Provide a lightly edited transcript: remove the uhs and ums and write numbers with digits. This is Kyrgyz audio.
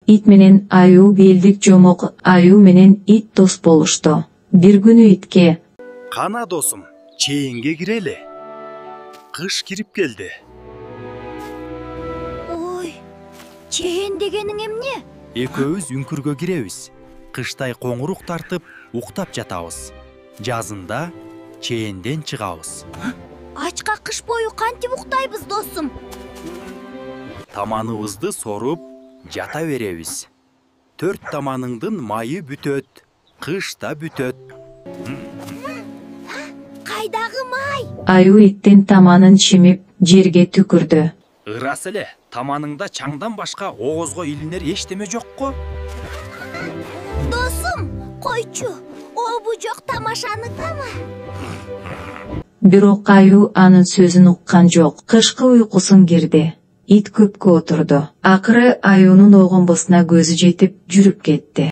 Ит менен аюу белдик жомок аюу менен ит дос болушту. Бир күнү итке: Кана досум, чээнге кирели. Кыш кирип келди. Ой, чээн дегениң эмне? Экөөбүз үңкүргө киребиз. Кыштай коңурук тартып, уктап жатабыз. Жазында чээнден чыгабыз. Ачка кыш бою кантип уктайбыз досум? Таманыбызды соруп, жата беребиз. 4 таманыңдын майы бүтөт, кышта бүтөт. Кайдагы май? Аюу иттин таманын чимип жерге түкүрдү. Ырас эле, таманыңда чаңдан башка оозго илинер эчтеме жокко? Досум, койчу. Обу жок тамашаныкамы? Бирок аюу анын сөзүн уккан жок. Кышкы уйкусун кирди. Ит көпкө отурду. Акыры аюунун огомбосуна көзү жетип жүрүп кетти.